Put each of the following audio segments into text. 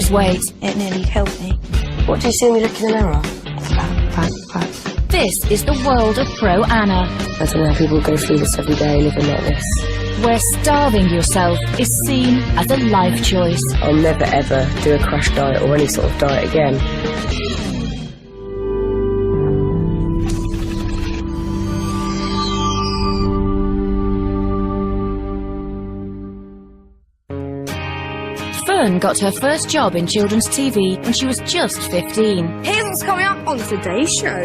lose weight. It nearly killed me. What do you see when you look in the mirror? Fat. This is the world of Pro Anna, I don't know how people go through this every day living like this. where starving yourself is seen as a life choice. I'll never ever do a crash diet or any sort of diet again. Fern got her first job in children's TV when she was just 15. Here's what's coming up on Today's Show.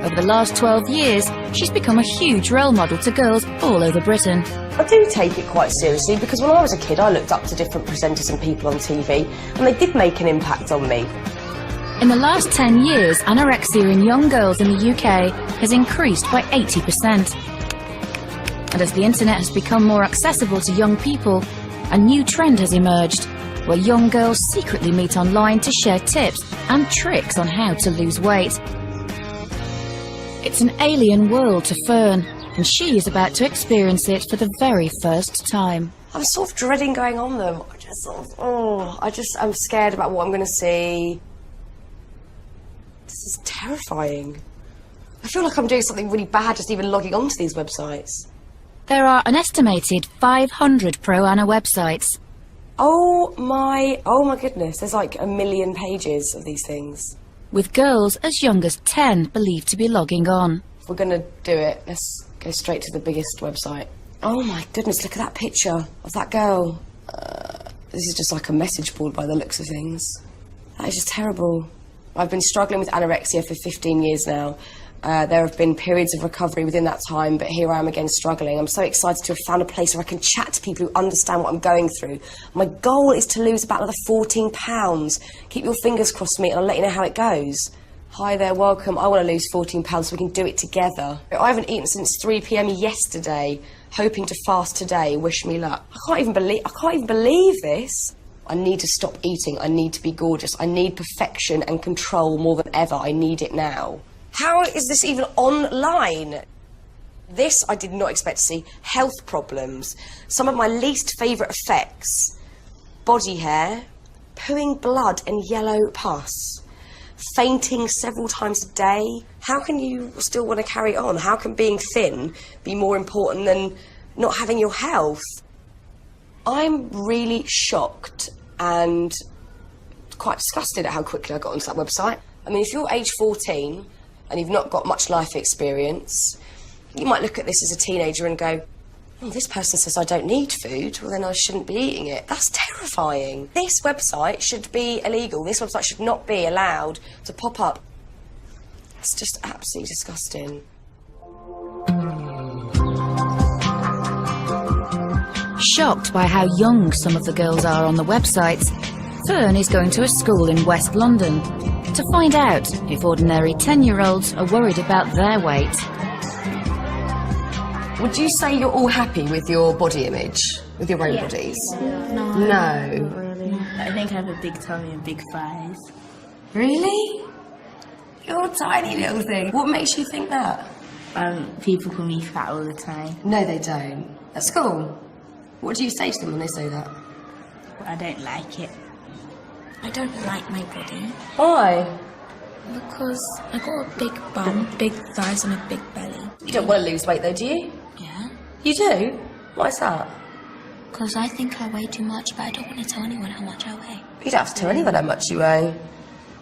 Over the last 12 years, she's become a huge role model to girls all over Britain. I do take it quite seriously because when I was a kid I looked up to different presenters and people on TV and they did make an impact on me. In the last 10 years, anorexia in young girls in the UK has increased by 80%. And as the internet has become more accessible to young people, a new trend has emerged, where young girls secretly meet online to share tips and tricks on how to lose weight. It's an alien world to Fern, and she is about to experience it for the very first time. I'm sort of dreading going on them. I'm scared about what I'm going to see. This is terrifying. I feel like I'm doing something really bad just even logging onto these websites. There are an estimated 500 Pro Anna websites. Oh my goodness, there's like 1 million pages of these things. With girls as young as 10 believed to be logging on. If we're going to do it, let's go straight to the biggest website. Oh my goodness, look at that picture of that girl. This is just like a message board by the looks of things. That is just terrible. I've been struggling with anorexia for 15 years now. There have been periods of recovery within that time, but here I am again struggling. I'm so excited to have found a place where I can chat to people who understand what I'm going through. My goal is to lose about another 14 pounds. Keep your fingers crossed, mate, and I'll let you know how it goes. Hi there, welcome. I want to lose 14 pounds so we can do it together. I haven't eaten since 3 p.m. yesterday, hoping to fast today. Wish me luck. I can't even believe this. I need to stop eating. I need to be gorgeous. I need perfection and control more than ever. I need it now. How is this even online? This I did not expect to see. Health problems. Some of my least favourite effects. Body hair, pooing blood and yellow pus, fainting several times a day. How can you still want to carry on? How can being thin be more important than not having your health? I'm really shocked and quite disgusted at how quickly I got onto that website. I mean, if you're age 14 and you've not got much life experience, you might look at this as a teenager and go, oh, this person says I don't need food, well then I shouldn't be eating it. That's terrifying. This website should be illegal. This website should not be allowed to pop up. It's just absolutely disgusting. Shocked by how young some of the girls are on the websites, Fern is going to a school in West London to find out if ordinary 10-year-olds are worried about their weight. Would you say you're all happy with your body image, with your own bodies? No. No. Really. I think I have a big tummy and big thighs. Really? You're a tiny little thing. What makes you think that? People call me fat all the time. No, they don't. At school? What do you say to them when they say that? I don't like it. I don't like my body. Why? Because I got a big bum, big thighs and a big belly. You don't want to lose weight though, do you? Yeah. You do? Why's that? Because I think I weigh too much, but I don't want to tell anyone how much I weigh. You don't have to tell anyone how much you weigh.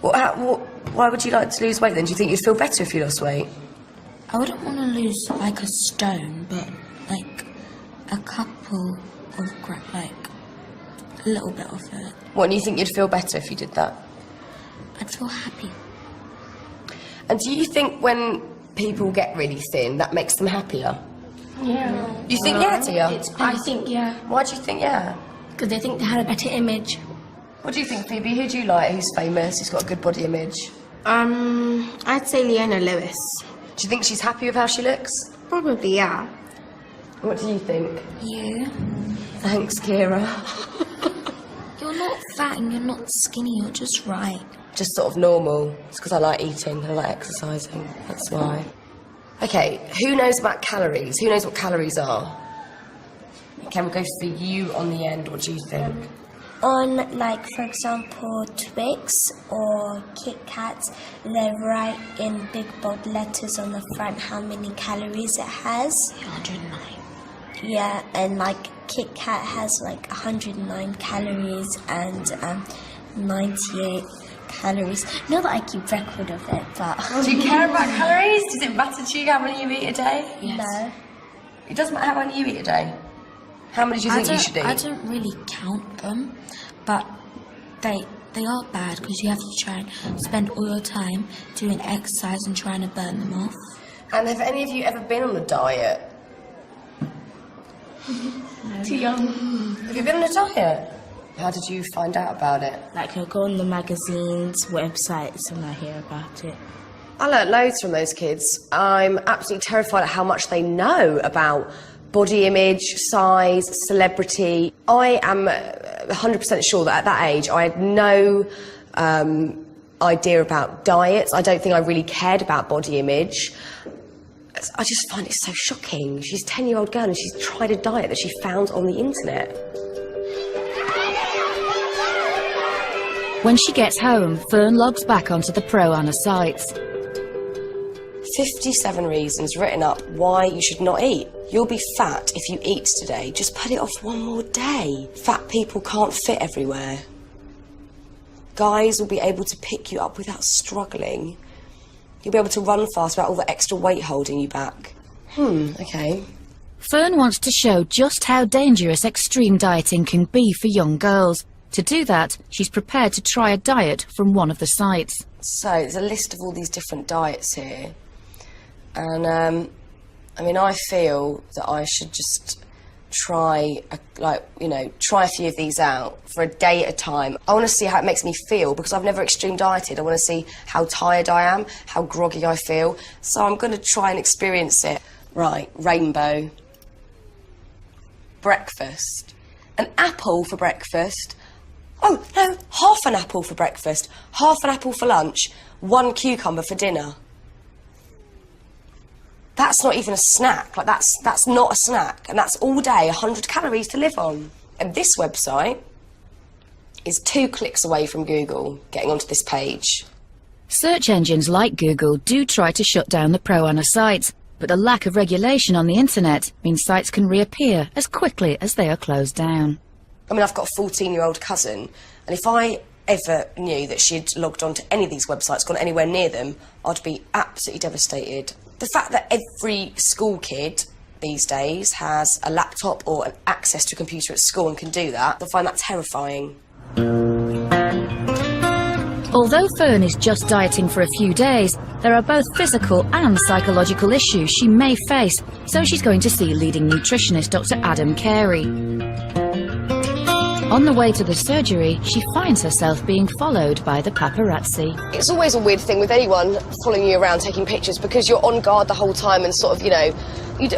Why would you like to lose weight then? Do you think you'd feel better if you lost weight? I wouldn't want to lose like a stone, but like a couple of like a little bit of it. What, and you think you'd feel better if you did that? I'd feel happy. And do you think when people get really thin, that makes them happier? Yeah. You think yeah, Tia? I think yeah. Why do you think yeah? Because they think they had a better image. What do you think, Phoebe? Who do you like? Who's famous? Who's got a good body image? I'd say Leona Lewis. Do you think she's happy with how she looks? Probably, yeah. What do you think? You? Thanks, Kira. You're not fat and you're not skinny, you're just right. Just sort of normal. It's because I like eating and I like exercising. That's why. Okay, who knows about calories? Who knows what calories are? Okay, we'll go for you on the end. What do you think? On, like, for example, Twix or Kit Kats, they write in big bold letters on the front how many calories it has. 109. Yeah, and like Kit Kat has like 109 calories and 98 calories. Not that I keep record of it, but... Do you care about calories? Does it matter to you how many you eat a day? Yes. No. It doesn't matter how many you eat a day. How many do you think you should eat? I don't really count them, but they are bad because you have to try and spend all your time doing exercise and trying to burn them off. And have any of you ever been on a diet? Too young. Have you been on a diet? How did you find out about it? Like, I go on the magazines, websites, and I hear about it. I learnt loads from those kids. I'm absolutely terrified at how much they know about body image, size, celebrity. I am 100% sure that at that age I had no idea about diets. I don't think I really cared about body image. I just find it so shocking. She's a 10-year-old girl and she's tried a diet that she found on the internet. When she gets home, Fern logs back onto the Pro-Anna site. 57 reasons written up why you should not eat. You'll be fat if you eat today. Just put it off one more day. Fat people can't fit everywhere. Guys will be able to pick you up without struggling. You'll be able to run fast without all the extra weight holding you back. Okay. Fern wants to show just how dangerous extreme dieting can be for young girls. To do that, she's prepared to try a diet from one of the sites. So, there's a list of all these different diets here. And, I mean, I feel that I should just try a few of these out for a day at a time. I want to see how it makes me feel because I've never extreme dieted. I want to see how tired I am, how groggy I feel. So I'm going to try and experience it. Right, rainbow. Breakfast. An apple for breakfast. Oh, no, half an apple for breakfast, half an apple for lunch, 1 cucumber for dinner. That's not even a snack. Like, that's not a snack. And that's all day, 100 calories to live on. And this website is 2 clicks away from Google getting onto this page. Search engines like Google do try to shut down the Pro-Anna sites, but the lack of regulation on the internet means sites can reappear as quickly as they are closed down. I mean, I've got a 14-year-old cousin, and if I ever knew that she'd logged on to any of these websites, gone anywhere near them, I'd be absolutely devastated. The fact that every school kid these days has a laptop or access to a computer at school and can do that, I find that terrifying. Although Fern is just dieting for a few days, there are both physical and psychological issues she may face, so she's going to see leading nutritionist Dr. Adam Carey. On the way to the surgery, she finds herself being followed by the paparazzi. It's always a weird thing with anyone following you around taking pictures because you're on guard the whole time and sort of, you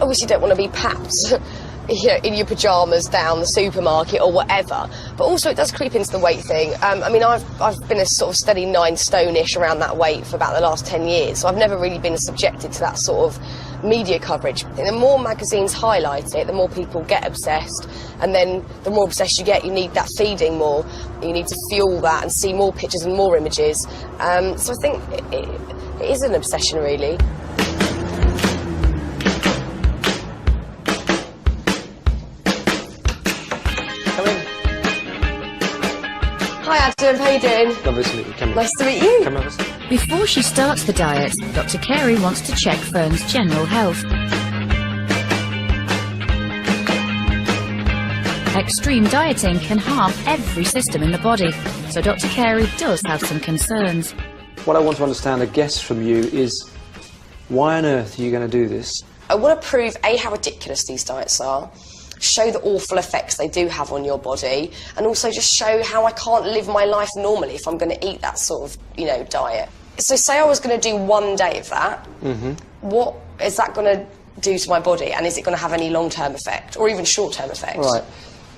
obviously don't want to be papped in your pyjamas down the supermarket or whatever. But also it does creep into the weight thing. I mean, I've been a sort of steady 9 stone-ish around that weight for about the last 10 years, so I've never really been subjected to that sort of media coverage. And the more magazines highlight it, the more people get obsessed, and then the more obsessed you get, you need that feeding more. You need to fuel that and see more pictures and more images. So I think it is an obsession, really. Come in. Hi Adam, how you doing? Lovely to meet you. Come in. Nice to meet you. Come over. Before she starts the diet, Dr. Carey wants to check Fern's general health. Extreme dieting can harm every system in the body, so Dr. Carey does have some concerns. What I want to understand, I guess, from you is why on earth are you going to do this? I want to prove, A, how ridiculous these diets are, show the awful effects they do have on your body, and also just show how I can't live my life normally if I'm going to eat that sort of, diet. So say I was going to do 1 day of that, what is that going to do to my body, and is it going to have any long-term effect, or even short-term effect? Right.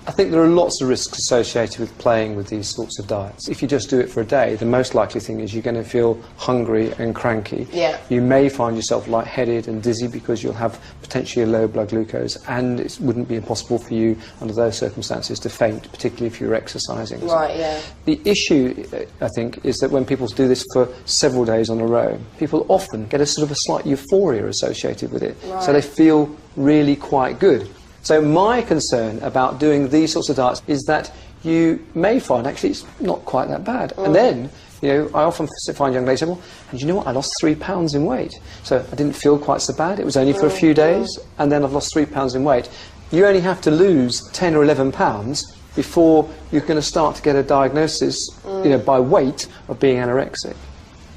I think there are lots of risks associated with playing with these sorts of diets. If you just do it for a day, the most likely thing is you're going to feel hungry and cranky. Yeah. You may find yourself lightheaded and dizzy because you'll have potentially a low blood glucose, and it wouldn't be impossible for you under those circumstances to faint, particularly if you're exercising. Right, yeah. The issue, I think, is that when people do this for several days on a row, people often get a sort of a slight euphoria associated with it. Right. So they feel really quite good. So my concern about doing these sorts of diets is that you may find actually it's not quite that bad. And then, you know, I often find young ladies say, well, and you know what, I lost 3 pounds in weight. So I didn't feel quite so bad. It was only for a few days, and then I've lost 3 pounds in weight. You only have to lose 10 or 11 pounds before you're going to start to get a diagnosis, you know, by weight of being anorexic.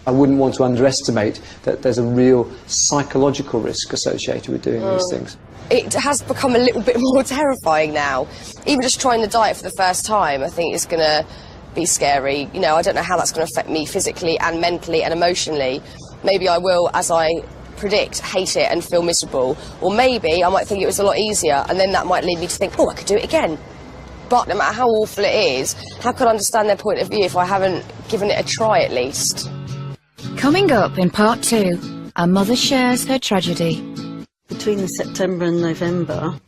I wouldn't want to underestimate that there's a real psychological risk associated with doing these things. It has become a little bit more terrifying now. Even just trying the diet for the first time, I think it's going to be scary. You know, I don't know how that's going to affect me physically and mentally and emotionally. Maybe I will, as I predict, hate it and feel miserable. Or maybe I might think it was a lot easier, and then that might lead me to think, oh, I could do it again. But no matter how awful it is, how could I understand their point of view if I haven't given it a try at least? Coming up in part 2, a mother shares her tragedy. Between September and November,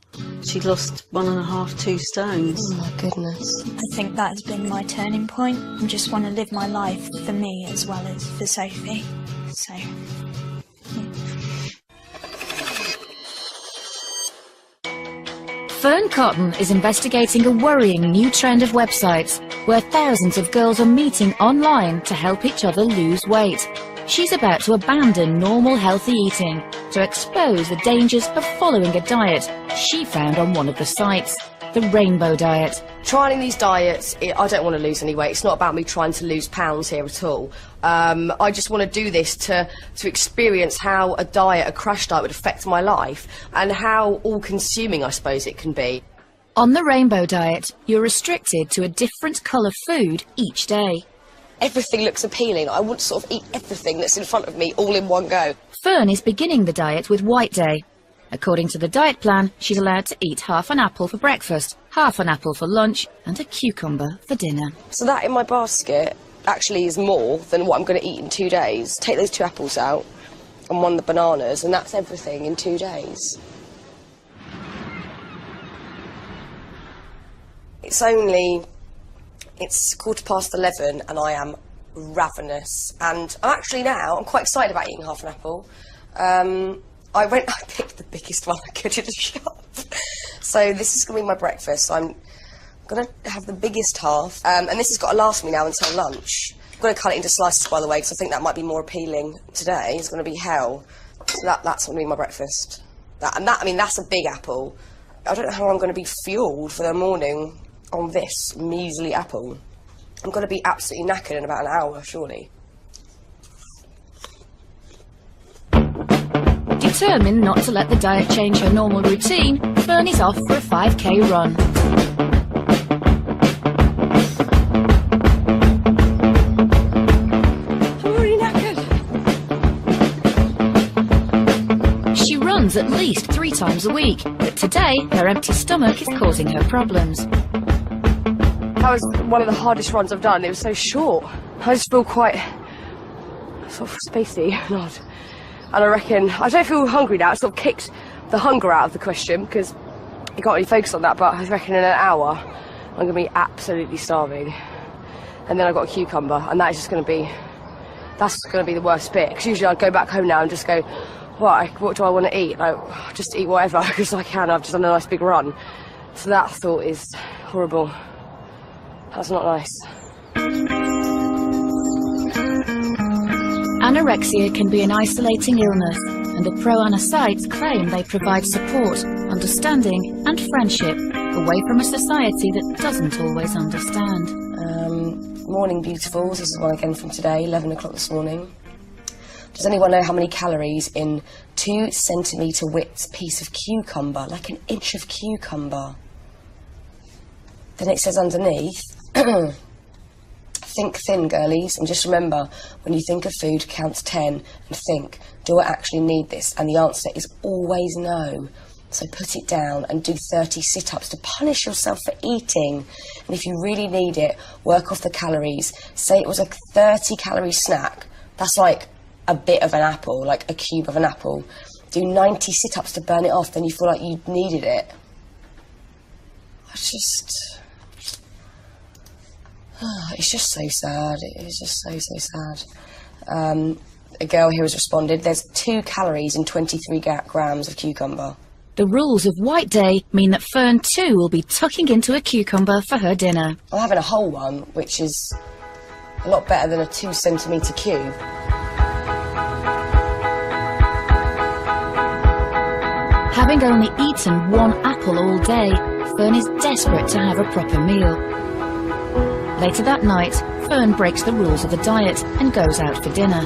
she lost 1.5, 2 stones. Oh my goodness. I think that has been my turning point. I just want to live my life for me as well as for Sophie. So, Fern Cotton is investigating a worrying new trend of websites where thousands of girls are meeting online to help each other lose weight. She's about to abandon normal healthy eating to expose the dangers of following a diet she found on one of the sites, the Rainbow Diet. Trying these diets, I don't want to lose any weight. It's not about me trying to lose pounds here at all. I just want to do this to experience how a diet, a crash diet, would affect my life and how all-consuming, I suppose, it can be. On the Rainbow Diet, you're restricted to a different colour food each day. Everything looks appealing. I want to sort of eat everything that's in front of me all in one go. Fern is beginning the diet with White Day. According to the diet plan, she's allowed to eat half an apple for breakfast, half an apple for lunch, and a cucumber for dinner. So that in my basket actually is more than what I'm going to eat in 2 days. Take those 2 apples out and 1 of the bananas, and that's everything in 2 days. It's 11:15 and I am ravenous, and I'm quite excited about eating half an apple. I picked the biggest one I could in the shop. So this is going to be my breakfast. I'm going to have the biggest half, and this has got to last me now until lunch. I'm going to cut it into slices, by the way, because I think that might be more appealing today. It's going to be hell. So that's going to be my breakfast. That's a big apple. I don't know how I'm going to be fueled for the morning on this measly apple. I'm going to be absolutely knackered in about an hour, surely. Determined not to let the diet change her normal routine, Fern is off for a 5k run. I'm already knackered. She runs at least 3 times a week, but today her empty stomach is causing her problems. That was one of the hardest runs I've done. It was so short. I just feel quite sort of spacey. God. And I reckon, I don't feel hungry now. It sort of kicked the hunger out of the question because you can't really focus on that, but I reckon in an hour I'm going to be absolutely starving. And then I've got a cucumber, and that is just going to be, that's going to be the worst bit. Because usually I'd go back home now and just go, what do I want to eat? Like, just eat whatever because I can. I've just done a nice big run. So that thought is horrible. That's not nice. Anorexia can be an isolating illness, and the pro-Ana sites claim they provide support, understanding and friendship away from a society that doesn't always understand. Morning beautifuls, this is one again from today, 11 o'clock this morning. Does anyone know how many calories in 2 centimetre width piece of cucumber, like an inch of cucumber? Then it says underneath, think thin, girlies, and just remember, when you think of food, count to 10 and think, do I actually need this? And the answer is always no. So put it down and do 30 sit-ups to punish yourself for eating. And if you really need it, work off the calories. Say it was a 30-calorie snack. That's like a bit of an apple, like a cube of an apple. Do 90 sit-ups to burn it off, then you feel like you needed it. It's just so sad. It's just so sad. A girl here has responded, there's 2 calories in 23 grams of cucumber. The rules of White Day mean that Fern too will be tucking into a cucumber for her dinner. I'm having a whole one, which is a lot better than a 2-centimetre cube. Having only eaten 1 apple all day, Fern is desperate to have a proper meal. Later that night, Fern breaks the rules of the diet and goes out for dinner.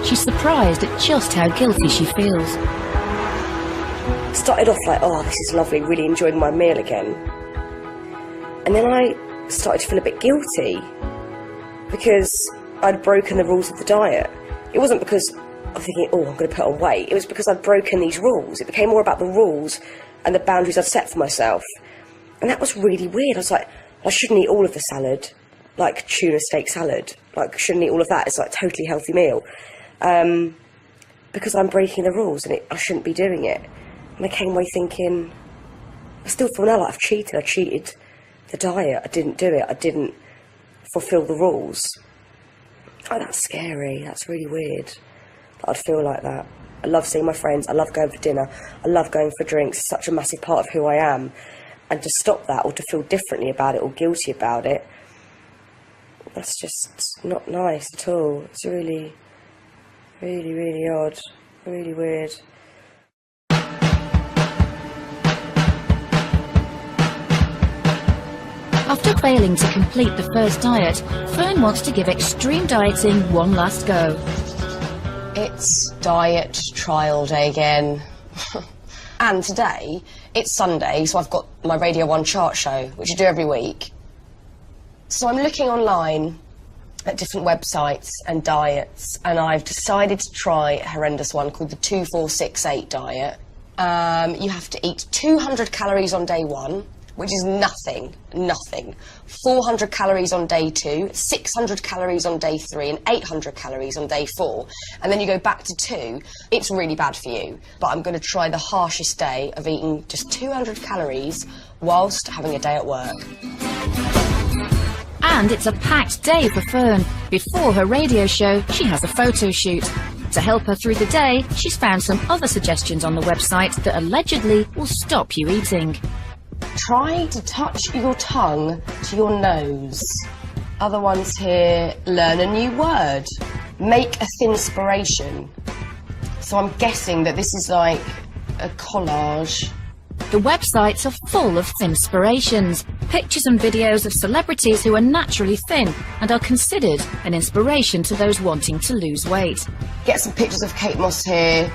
She's surprised at just how guilty she feels. Started off like, oh, this is lovely, really enjoying my meal again. And then I started to feel a bit guilty because I'd broken the rules of the diet. It wasn't because I'm thinking, oh, I'm going to put on weight. It was because I'd broken these rules. It became more about the rules and the boundaries I'd set for myself. And that was really weird. I was like, I shouldn't eat all of the salad, like tuna steak salad. Like, shouldn't eat all of that. It's like a totally healthy meal. Because I'm breaking the rules and I shouldn't be doing it. And I came away thinking, I still feel now like I've cheated. I cheated the diet. I didn't do it. I didn't fulfil the rules. Oh, that's scary. That's really weird that I'd feel like that. I love seeing my friends. I love going for dinner. I love going for drinks. It's such a massive part of who I am. And to stop that or to feel differently about it or guilty about it, that's just not nice at all. It's really, really, really odd. Really weird. After failing to complete the first diet, Fern wants to give extreme dieting one last go. It's diet trial day again. And today, it's Sunday, so I've got my Radio 1 chart show, which I do every week. So I'm looking online at different websites and diets, and I've decided to try a horrendous one called the 2468 diet. You have to eat 200 calories on day 1, which is nothing. 400 calories on day 2, 600 calories on day 3, and 800 calories on day 4. And then you go back to 2. It's really bad for you. But I'm going to try the harshest day of eating just 200 calories whilst having a day at work. And it's a packed day for Fern. Before her radio show, she has a photo shoot. To help her through the day, she's found some other suggestions on the website that allegedly will stop you eating. Try to touch your tongue to your nose. Other ones here, learn a new word. Make a thinspiration. So I'm guessing that this is like a collage. The websites are full of thinspirations, pictures and videos of celebrities who are naturally thin and are considered an inspiration to those wanting to lose weight. Get some pictures of Kate Moss here.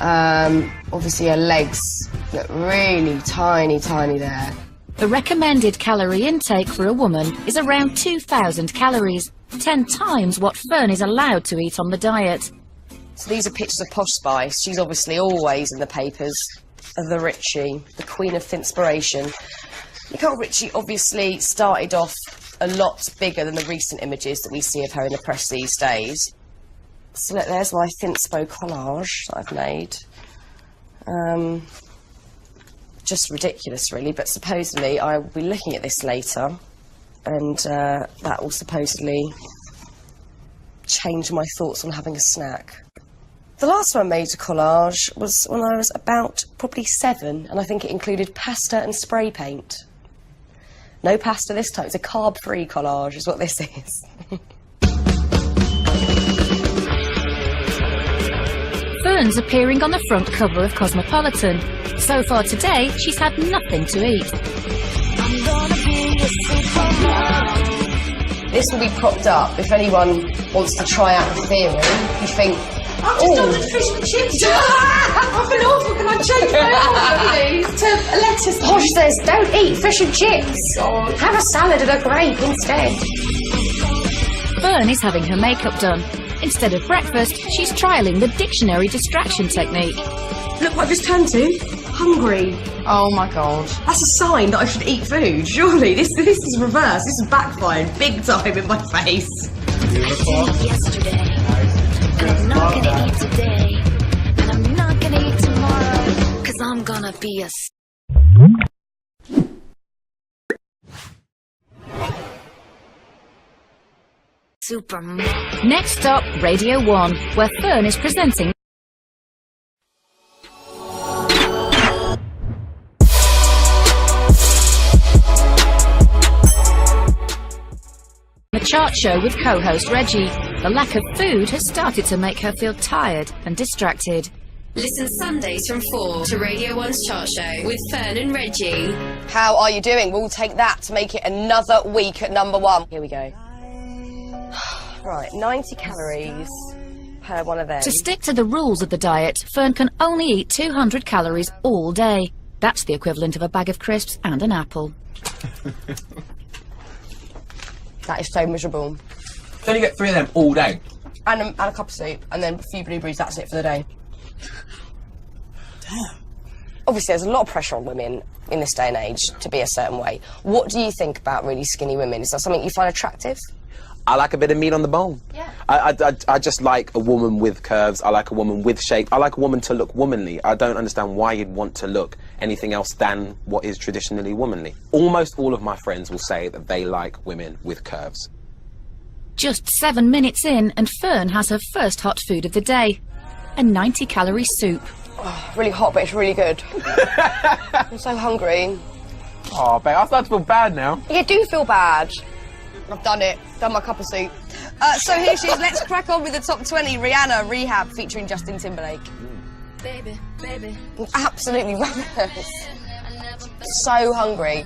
Obviously her legs look really tiny there. The recommended calorie intake for a woman is around 2,000 calories, 10 times what Fern is allowed to eat on the diet. So these are pictures of Posh Spice. She's obviously always in the papers. The Richie, the queen of thinspiration. Nicole Richie obviously started off a lot bigger than the recent images that we see of her in the press these days. So look, there's my thinspo collage that I've made. Just ridiculous, really, but supposedly I will be looking at this later, and that will supposedly change my thoughts on having a snack. The last time I made a collage was when I was about probably 7, and I think it included pasta and spray paint. No pasta this time, it's a carb-free collage is what this is. Fern's appearing on the front cover of Cosmopolitan. So far today, she's had nothing to eat. This will be propped up if anyone wants to try out the theory. You think, I've just done the fish and chips. I've been awful. Can I change my order, please, to lettuce? Posh says, don't eat fish and chips. Have a salad and a grape instead. Fern is having her makeup done. Instead of breakfast, she's trialling the dictionary distraction technique. Look what I've just turned to. hungry. Oh my god. That's a sign that I should eat food, surely. This is reverse. This is backfired big time in my face. Yesterday, and I'm not gonna eat today, and I'm not gonna eat tomorrow, 'cause I'm gonna be a Superman. Next stop, Radio 1, where Fern is presenting the chart show with co-host Reggie. The lack of food has started to make her feel tired and distracted. Listen Sundays from 4 to Radio 1's Chart Show with Fern and Reggie. How are you doing? We'll take that to make it another week at #1. Here we go. Right, 90 calories per one of them. To stick to the rules of the diet, Fern can only eat 200 calories all day. That's the equivalent of a bag of crisps and an apple. That is so miserable. So you get 3 of them all day? And a cup of soup, and then a few blueberries, that's it for the day. Damn. Obviously, there's a lot of pressure on women in this day and age to be a certain way. What do you think about really skinny women? Is that something you find attractive? I like a bit of meat on the bone. Yeah. I just like a woman with curves. I like a woman with shape. I like a woman to look womanly. I don't understand why you'd want to look anything else than what is traditionally womanly. Almost all of my friends will say that they like women with curves. Just 7 minutes in, and Fern has her first hot food of the day. A 90-calorie soup. Oh, really hot, but it's really good. I'm so hungry. Oh, babe, I start to feel bad now. You do feel bad. I've done it. Done my cup of soup. So here she is. Let's crack on with the top 20. Rihanna, Rehab, featuring Justin Timberlake. baby, baby. Absolutely ravenous. So hungry.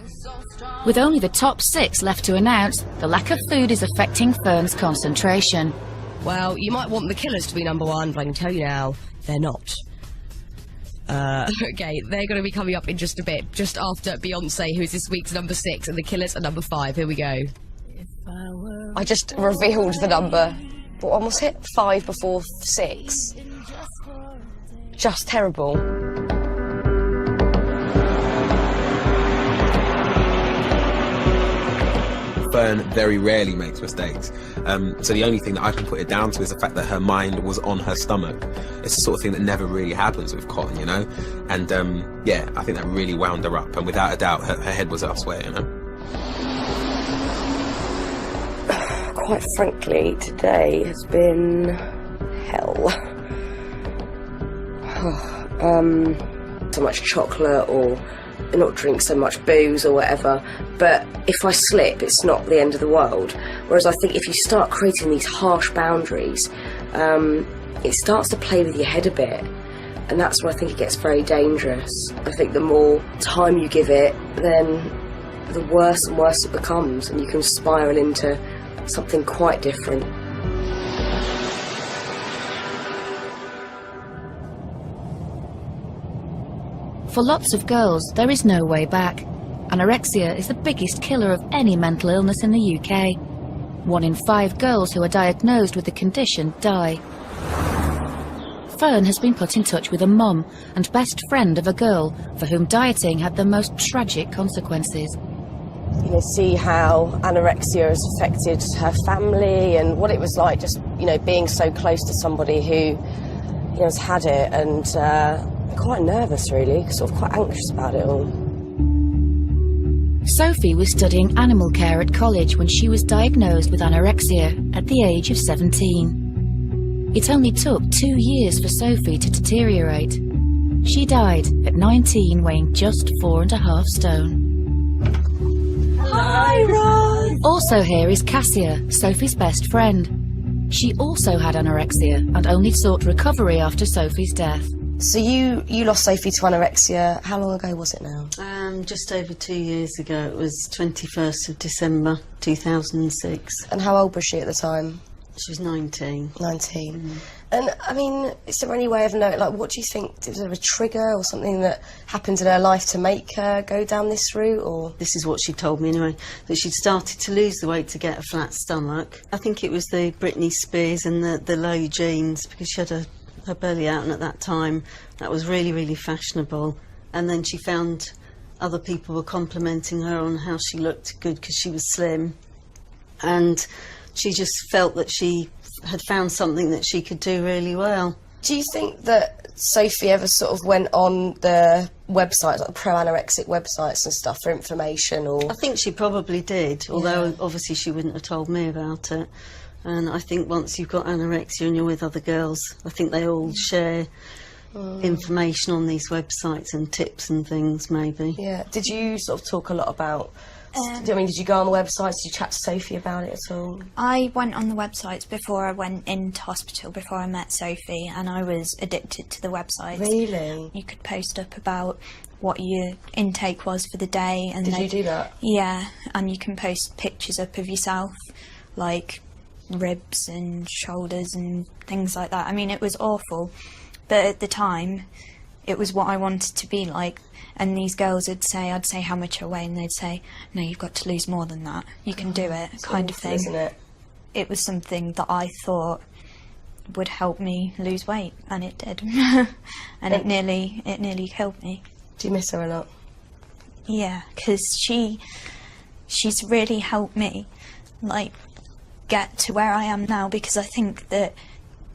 With only the top 6 left to announce, the lack of food is affecting Fern's concentration. Well, you might want the Killers to be #1, but I can tell you now, they're not. Okay, they're going to be coming up in just a bit, just after Beyonce, who's this week's #6, and the Killers are #5. Here we go. I just revealed the number. What one was it? 5 before 6. Just terrible. Fern very rarely makes mistakes, so the only thing that I can put it down to is the fact that her mind was on her stomach. It's the sort of thing that never really happens with Cotton, you know? And yeah, I think that really wound her up, and without a doubt her head was elsewhere, you know? Quite frankly, today has been hell. So much chocolate, or not drink so much booze or whatever, but if I slip, it's not the end of the world. Whereas I think if you start creating these harsh boundaries, it starts to play with your head a bit, and that's where I think it gets very dangerous. I think the more time you give it, then the worse and worse it becomes, and you can spiral into something quite different. For lots of girls, there is no way back. Anorexia is the biggest killer of any mental illness in the UK. 1 in 5 girls who are diagnosed with the condition die. Fern has been put in touch with a mum and best friend of a girl for whom dieting had the most tragic consequences. You know, see how anorexia has affected her family and what it was like just, you know, being so close to somebody who, you know, has had it, and quite nervous really, sort of quite anxious about it all. Sophie was studying animal care at college when she was diagnosed with anorexia at the age of 17. It only took 2 years for Sophie to deteriorate. She died at 19, weighing just 4.5 stone. Hi, Ron! Also here is Cassia, Sophie's best friend. She also had anorexia and only sought recovery after Sophie's death. So you lost Sophie to anorexia. How long ago was it now? Just over 2 years ago. It was 21st of December 2006. And how old was she at the time? She was 19. 19. Mm. And, I mean, is there any way of knowing, like, what do you think, is there a trigger or something that happened in her life to make her go down this route, or...? This is what she told me anyway, that she'd started to lose the weight to get a flat stomach. I think it was the Britney Spears and the low jeans, because she had her belly out, and at that time, that was really, really fashionable. and then she found other people were complimenting her on how she looked good because she was slim, and she just felt that she had found something that she could do really well. Do you think that Sophie ever sort of went on the websites, like the pro-anorexic websites and stuff, for information, or...? I think she probably did, although obviously she wouldn't have told me about it. And I think once you've got anorexia and you're with other girls, I think they all share information on these websites and tips and things, maybe. Yeah. Did you sort of talk a lot about... did you go on the websites? Did you chat to Sophie about it at all? I went on the websites before I went into hospital, before I met Sophie, and I was addicted to the websites. Really? You could post up about what your intake was for the day. And Did you do that? Yeah, and you can post pictures up of yourself, like ribs and shoulders and things like that. I mean, it was awful, but at the time, it was what I wanted to be like. And these girls would say, I'd say how much I weigh, and they'd say, no, you've got to lose more than that. You can do it, kind of thing. Isn't it? It was something that I thought would help me lose weight, and it did. And it nearly killed me. Do you miss her a lot? Yeah, because she's really helped me, like, get to where I am now, because I think that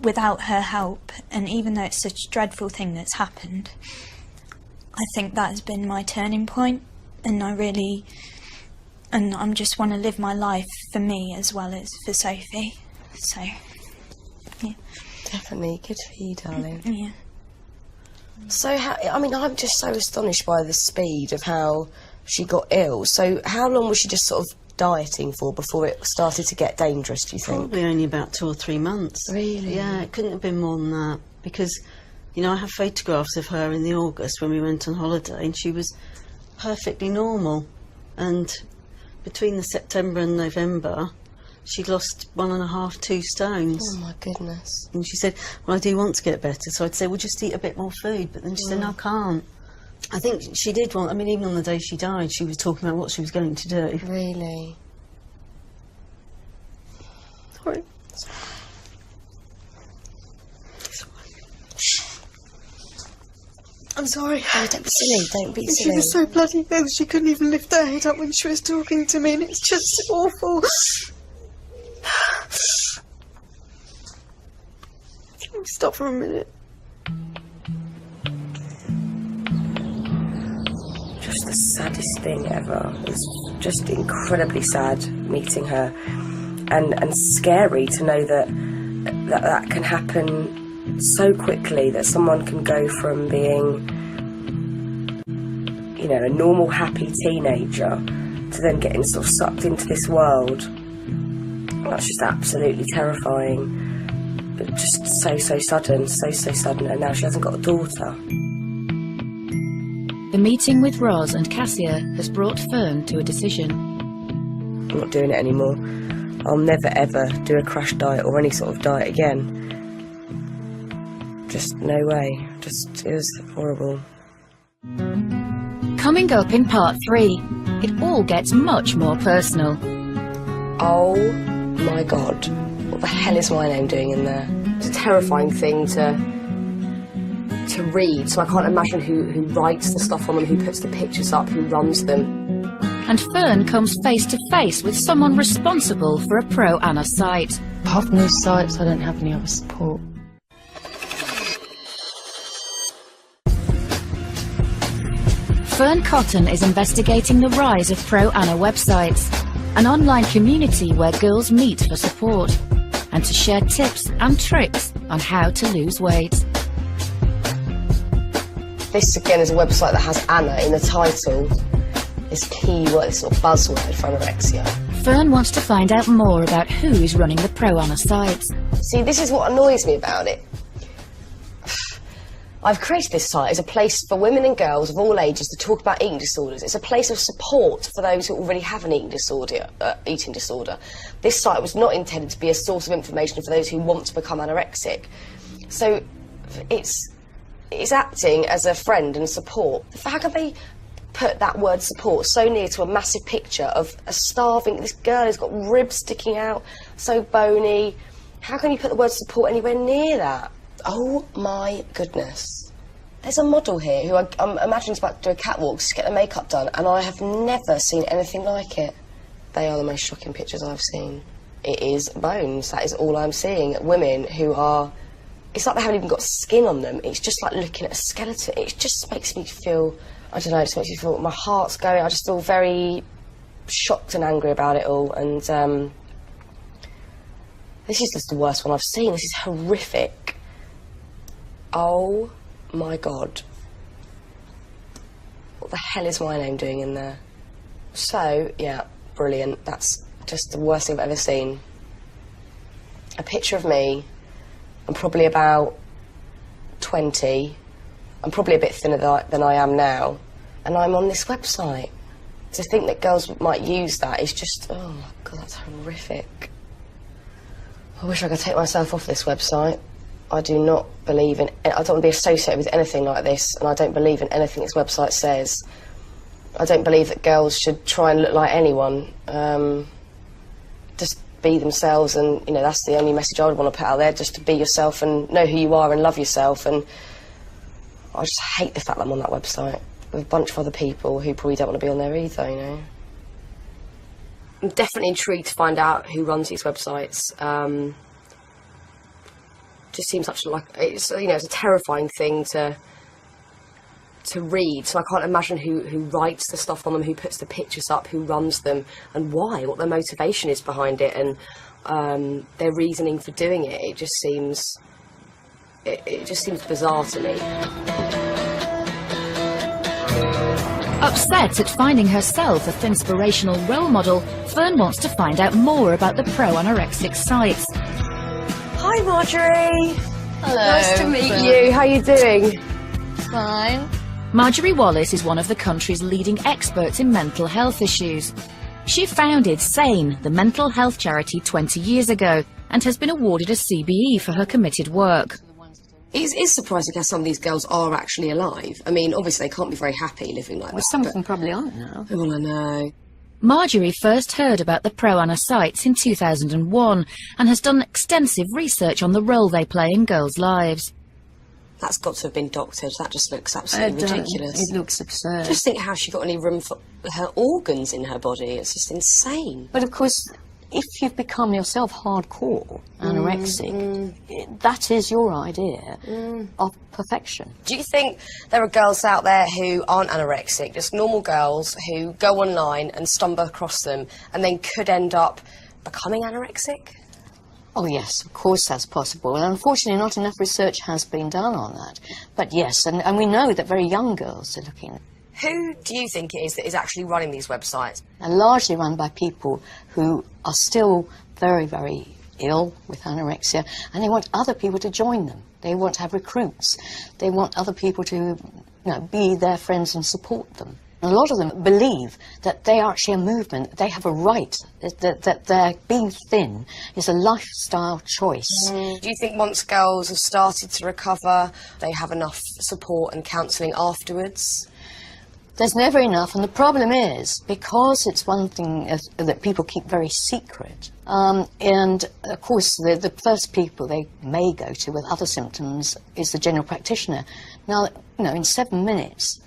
without her help, and even though it's such a dreadful thing that's happened, I think that has been my turning point, and I just want to live my life for me as well as for Sophie. So, yeah. Definitely. Good for you, darling. Yeah. So, I'm just so astonished by the speed of how she got ill. So, how long was she just sort of dieting for before it started to get dangerous, do you think? Probably only about 2 or 3 months. Really? Yeah, it couldn't have been more than that, because, you know, I have photographs of her in the August when we went on holiday, and she was perfectly normal. And between the September and November, she'd lost 1.5, 2 stones. Oh my goodness. And she said, well, I do want to get better. So I'd say, well, just eat a bit more food. But then she said, no, I can't. I think she did want, I mean, even on the day she died, she was talking about what she was going to do. Really? Sorry. I'm sorry. Oh, don't be silly, don't be silly. She was so bloody ill, she couldn't even lift her head up when she was talking to me, and it's just awful. Can we stop for a minute? Just the saddest thing ever. It's just incredibly sad meeting her, and scary to know that can happen so quickly, that someone can go from being, you know, a normal, happy teenager to then getting sort of sucked into this world. That's just absolutely terrifying. But just so sudden, so sudden, and now she hasn't got a daughter. The meeting with Roz and Cassia has brought Fern to a decision. I'm not doing it anymore. I'll never ever do a crash diet or any sort of diet again. Just no way. Just, it was horrible. Coming up in part 3, it all gets much more personal. Oh my God. What the hell is my name doing in there? It's a terrifying thing to read, so I can't imagine who writes the stuff on them, who puts the pictures up, who runs them. And Fern comes face to face with someone responsible for a pro-Ana site. Apart from those sites, I don't have any other support. Fern Cotton is investigating the rise of pro-Ana websites, an online community where girls meet for support and to share tips and tricks on how to lose weight. This again is a website that has Ana in the title. This keyword, this sort of buzzword for anorexia. Fern wants to find out more about who is running the pro-Ana sites. See, this is what annoys me about it. I've created this site as a place for women and girls of all ages to talk about eating disorders. It's a place of support for those who already have an eating disorder. This site was not intended to be a source of information for those who want to become anorexic. So it's acting as a friend and support. How can they put that word support so near to a massive picture of a starving, this girl who's got ribs sticking out, so bony? How can you put the word support anywhere near that? Oh my goodness. There's a model here who I'm imagining is about to do a catwalk, just get their makeup done, and I have never seen anything like it. They are the most shocking pictures I've seen. It is bones, that is all I'm seeing. Women who are, it's like they haven't even got skin on them, it's just like looking at a skeleton. It just makes me feel, I don't know, it just makes me feel, my heart's going, I just feel very shocked and angry about it all, and this is just the worst one I've seen. This is horrific. Oh my God. What the hell is my name doing in there? So, yeah, brilliant. That's just the worst thing I've ever seen. A picture of me. I'm probably about 20. I'm probably a bit thinner than I am now. And I'm on this website. To think that girls might use that is just, oh my God, that's horrific. I wish I could take myself off this website. I do not believe in, I don't want to be associated with anything like this, and I don't believe in anything this website says. I don't believe that girls should try and look like anyone. Just be themselves, and you know, that's the only message I would want to put out there, just to be yourself and know who you are and love yourself. And I just hate the fact that I'm on that website with a bunch of other people who probably don't want to be on there either, you know. I'm definitely intrigued to find out who runs these websites. Just seems such like, it's, you know, it's a terrifying thing to read, so I can't imagine who writes the stuff on them, who puts the pictures up, who runs them, and why, what their motivation is behind it, and their reasoning for doing it. It just seems bizarre to me. Upset at finding herself a inspirational role model, Fern wants to find out more about the pro-anorexic sites. Hi, Marjorie. Hello. Nice to meet you. How are you doing? Fine. Marjorie Wallace is one of the country's leading experts in mental health issues. She founded SANE, the mental health charity, 20 years ago, and has been awarded a CBE for her committed work. It is surprising how some of these girls are actually alive. I mean, obviously they can't be very happy living like that. Some of them probably aren't now. Well, I know. Marjorie first heard about the pro-ana sites in 2001 and has done extensive research on the role they play in girls' lives. That's got to have been doctored. That just looks absolutely ridiculous. It looks absurd. Just think how she got any room for her organs in her body. It's just insane. But of course, if you've become yourself hardcore anorexic, that is your idea of perfection. Do you think there are girls out there who aren't anorexic, just normal girls who go online and stumble across them and then could end up becoming anorexic? Oh yes, of course that's possible, and unfortunately not enough research has been done on that. But yes, and we know that very young girls are looking. Who do you think it is that is actually running these websites? Are largely run by people who are still very, very ill with anorexia, and they want other people to join them. They want to have recruits. They want other people to, you know, be their friends and support them. And a lot of them believe that they are actually a movement, they have a right, that their being thin is a lifestyle choice. Do you think once girls have started to recover, they have enough support and counselling afterwards? There's never enough, and the problem is, because it's one thing that people keep very secret, and of course the first people they may go to with other symptoms is the general practitioner. Now, you know, in 7 minutes,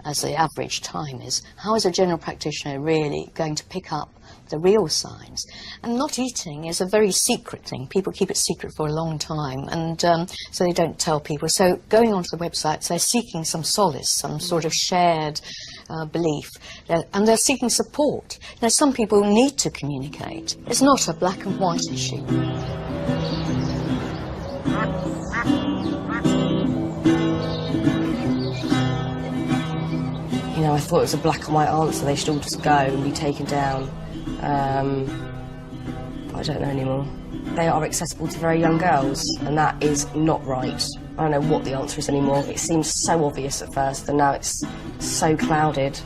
as the average time is, how is a general practitioner really going to pick up the real signs? And not eating is a very secret thing. People keep it secret for a long time, and so they don't tell people. So going onto the websites, they're seeking some solace, some sort of shared belief, and they're seeking support. Now, some people need to communicate. It's not a black and white issue. You know, I thought it was a black and white answer. They should all just go and be taken down. But I don't know anymore. They are accessible to very young girls, and that is not right. I don't know what the answer is anymore. It seems so obvious at first, and now it's so clouded.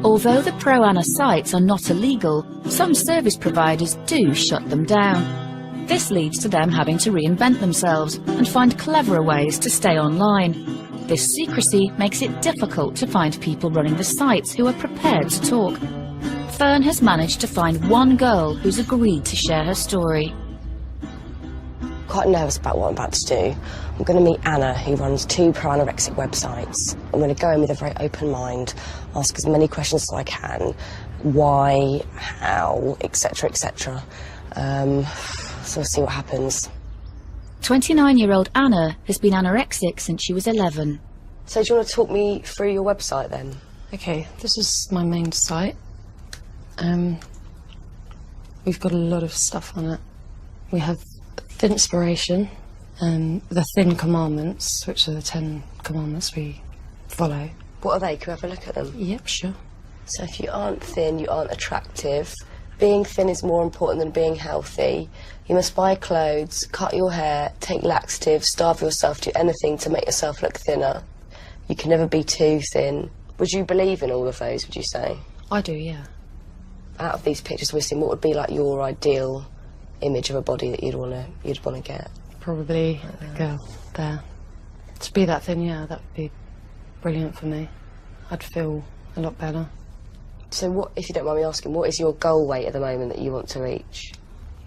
Although the pro-ana sites are not illegal, some service providers do shut them down. This leads to them having to reinvent themselves and find cleverer ways to stay online. This secrecy makes it difficult to find people running the sites who are prepared to talk. Fern has managed to find one girl who's agreed to share her story. quite nervous about what I'm about to do. I'm going to meet Anna, who runs 2 pro-anorexic websites. I'm going to go in with a very open mind, ask as many questions as I can. Why, how, etc, etc. So we'll see what happens. 29-year-old Anna has been anorexic since she was 11. So do you want to talk me through your website then? Okay, this is my main site. We've got a lot of stuff on it. We have Thin Inspiration, the Thin Commandments, which are the 10 commandments we follow. What are they? Can we have a look at them? Yep, sure. So if you aren't thin, you aren't attractive. Being thin is more important than being healthy. You must buy clothes, cut your hair, take laxatives, starve yourself, do anything to make yourself look thinner. You can never be too thin. Would you believe in all of those, would you say? I do, yeah. Out of these pictures we're seeing, what would be like your ideal image of a body that you'd wanna get? Probably a girl there. To be that thin, yeah, that would be brilliant for me. I'd feel a lot better. So what, if you don't mind me asking, what is your goal weight at the moment that you want to reach?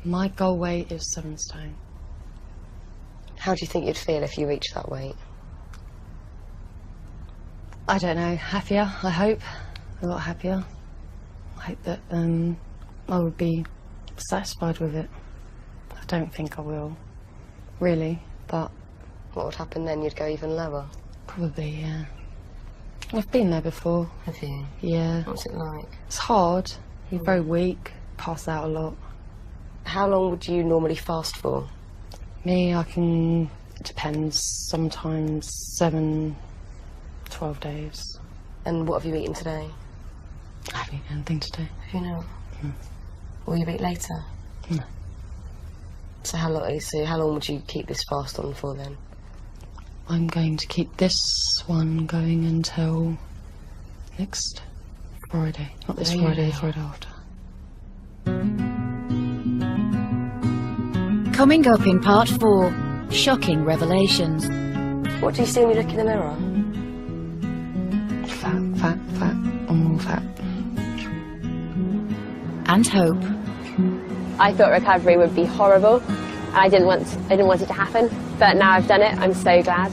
My goal weight is 7 stone. How do you think you'd feel if you reached that weight? I don't know, happier, I hope. A lot happier. I hope that I would be satisfied with it. I don't think I will, really, but... What would happen then? You'd go even lower? Probably, yeah. I've been there before. Have you? Yeah. What's it like? It's hard. You're very weak, pass out a lot. How long would you normally fast for? Me, I can... It depends. Sometimes 7, 12 days. And what have you eaten today? I haven't eaten anything today. Have you not? Will you eat later? No. So how long would you keep this fast on for then? I'm going to keep this one going until next Friday. Not this Friday, the Friday after. Coming up in part 4, shocking revelations. What do you see when you look in the mirror? Fat, fat, fat, and more fat. And hope. I thought recovery would be horrible. I didn't want it to happen, but now I've done it, I'm so glad.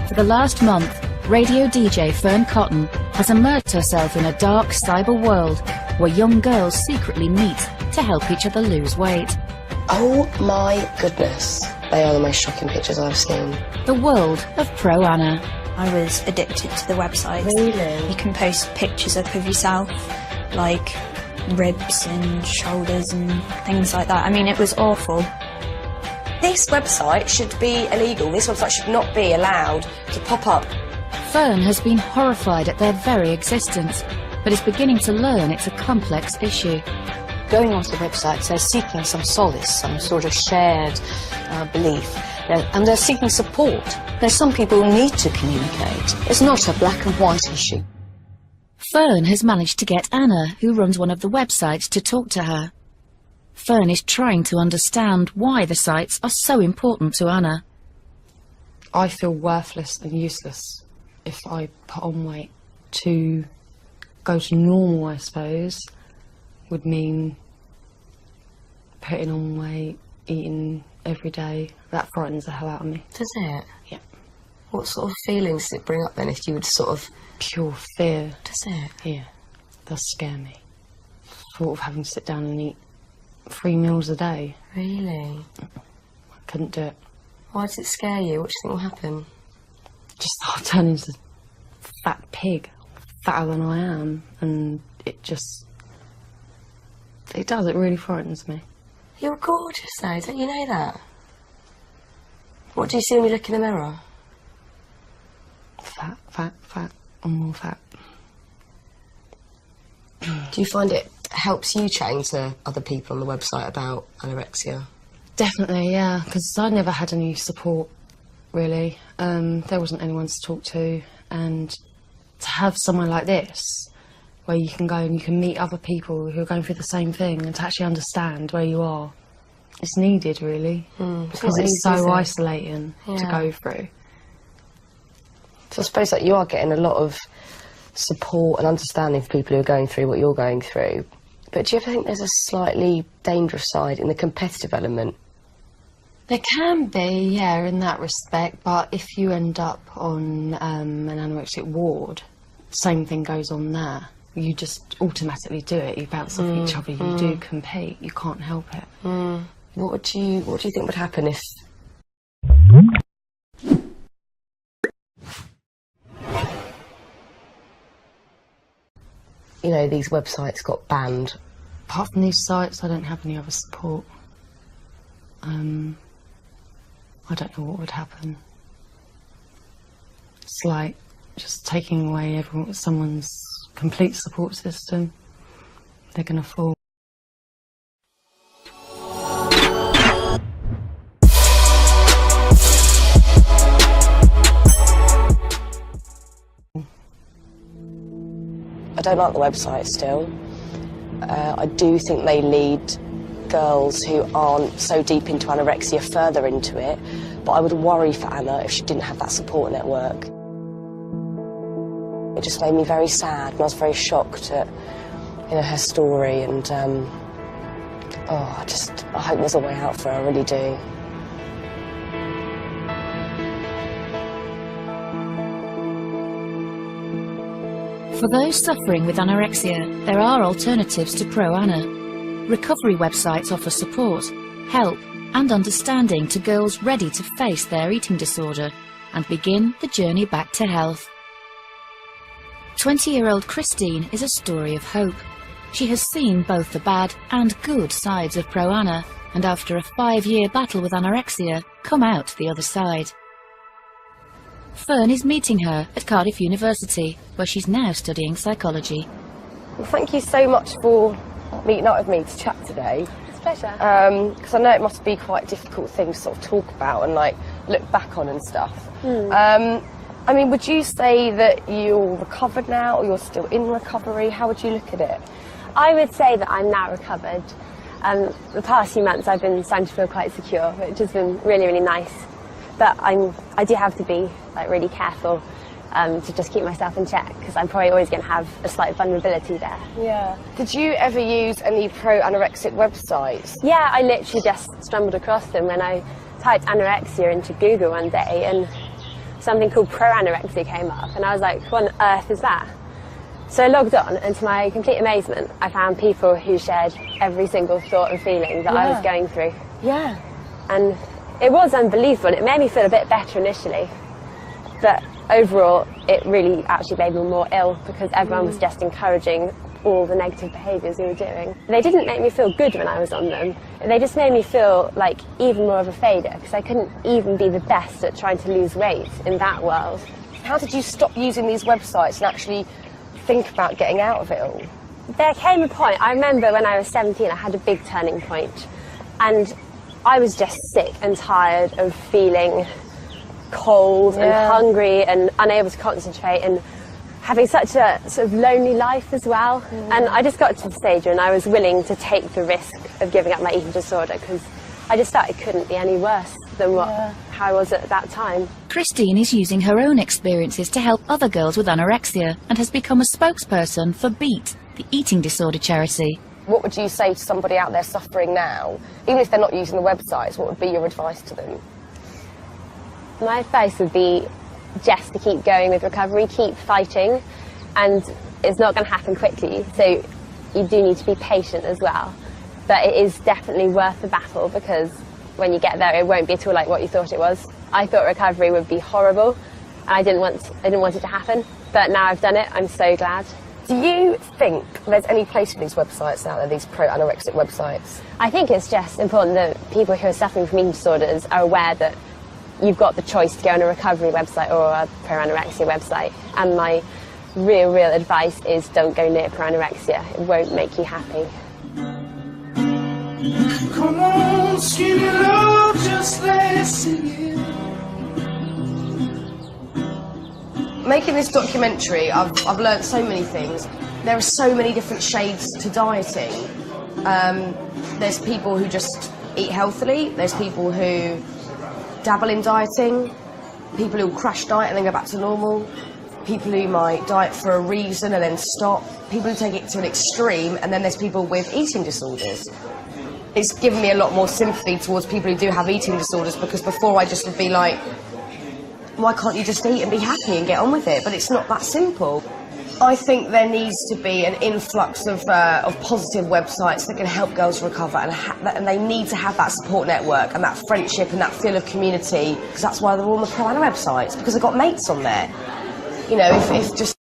For the last month, radio DJ Fern Cotton has immersed herself in a dark cyber world where young girls secretly meet to help each other lose weight. Oh my goodness. They are the most shocking pictures I've seen. The world of Pro Anna. I was addicted to the website. Really? You can post pictures up of yourself, like ribs and shoulders and things like that. I mean, it was awful. This website should be illegal. This website should not be allowed to pop up. Fern has been horrified at their very existence, but is beginning to learn it's a complex issue. Going onto the websites, they're seeking some solace, some sort of shared belief, and they're seeking support. There's some people who need to communicate. It's not a black and white issue. Fern has managed to get Anna, who runs one of the websites, to talk to her. Fern is trying to understand why the sites are so important to Anna. I feel worthless and useless if I put on weight. To go to normal, I suppose, would mean putting on weight, eating every day. That frightens the hell out of me. Does it? Yeah. What sort of feelings does it bring up then if you would sort of... Pure fear. Does it? Yeah. Does scare me. Thought of having to sit down and eat 3 meals a day. Really? I couldn't do it. Why does it scare you? What do you think will happen? Just I'll turn into a fat pig. Fatter than I am. And it just... It does. It really frightens me. You're gorgeous though, don't you know that? What do you see when you look in the mirror? Fat, fat, fat, and more fat. Do you find it helps you chatting to other people on the website about anorexia? Definitely, yeah, because I never had any support, really. There wasn't anyone to talk to, and to have somewhere like this, where you can go and you can meet other people who are going through the same thing, and to actually understand where you are, it's needed, really, because it's so isolating to go through. So I suppose that you are getting a lot of support and understanding for people who are going through what you're going through, But do you ever think there's a slightly dangerous side in the competitive element? There can be, yeah, in that respect, but if you end up on an anorexic ward, same thing goes on there. You just automatically do it, you bounce off each other, you do compete, you can't help it. What do you think would happen if... you know, these websites got banned? Apart from these sites, I don't have any other support. I don't know what would happen. It's like just taking away someone's complete support system. They're going to fall. I don't like the website still. I do think they lead girls who aren't so deep into anorexia further into it, but I would worry for Anna if she didn't have that support network. It just made me very sad, and I was very shocked at, you know, her story, and I hope there's a way out for her, I really do. For those suffering with anorexia, there are alternatives to Pro-Ana. Recovery websites offer support, help and understanding to girls ready to face their eating disorder and begin the journey back to health. 20-year-old Christine is a story of hope. She has seen both the bad and good sides of Pro-Ana, and after a 5-year battle with anorexia, come out the other side. Fern is meeting her at Cardiff University, where she's now studying psychology. Well, thank you so much for meeting up with me to chat today. It's a pleasure. Because I know it must be quite a difficult thing to sort of talk about and like look back on and stuff. I mean, would you say that you're recovered now, or you're still in recovery? How would you look at it? I would say that I'm now recovered. The past few months I've been starting to feel quite secure, which has been really, really nice. But I do have to be like really careful to just keep myself in check, because I'm probably always going to have a slight vulnerability there. Yeah. Did you ever use any pro-anorexic websites? Yeah, I literally just stumbled across them when I typed anorexia into Google one day, and something called pro-anorexia came up, and I was like, what on earth is that? So I logged on, and to my complete amazement, I found people who shared every single thought and feeling that I was going through. Yeah. And it was unbelievable, and it made me feel a bit better initially. But overall, it really actually made me more ill, because everyone was just encouraging all the negative behaviours we were doing. They didn't make me feel good when I was on them. They just made me feel like even more of a failure, because I couldn't even be the best at trying to lose weight in that world. How did you stop using these websites and actually think about getting out of it all? There came a point, I remember when I was 17, I had a big turning point, and I was just sick and tired of feeling cold and hungry and unable to concentrate and having such a sort of lonely life as well. And I just got to the stage when I was willing to take the risk of giving up my eating disorder, because I just felt it couldn't be any worse than how I was at that time. Christine is using her own experiences to help other girls with anorexia and has become a spokesperson for BEAT, the eating disorder charity. What would you say to somebody out there suffering now, even if they're not using the websites? What would be your advice to them? My advice would be just to keep going with recovery, keep fighting, and it's not going to happen quickly, so you do need to be patient as well. But it is definitely worth the battle, because when you get there it won't be at all like what you thought it was. I thought recovery would be horrible, and I didn't want it to happen, but now I've done it, I'm so glad. Do you think there's any place for these websites out there, these pro-anorexic websites? I think it's just important that people who are suffering from eating disorders are aware that you've got the choice to go on a recovery website or a pro-anorexia website. And my real advice is don't go near pro-anorexia. It won't make you happy. Come on, skinny love, just let's sing it. Making this documentary, I've learnt so many things. There are so many different shades to dieting. There's people who just eat healthily. There's people who dabble in dieting. People who crash diet and then go back to normal. people who might diet for a reason and then stop, people who take it to an extreme, and then there's people with eating disorders. It's given me a lot more sympathy towards people who do have eating disorders, because before I just would be like, why can't you just eat and be happy and get on with it? But it's not that simple. I think there needs to be an influx of positive websites that can help girls recover, and they need to have that support network and that friendship and that feel of community, because that's why they're all on the Pro Ana websites, because they've got mates on there. You know, if just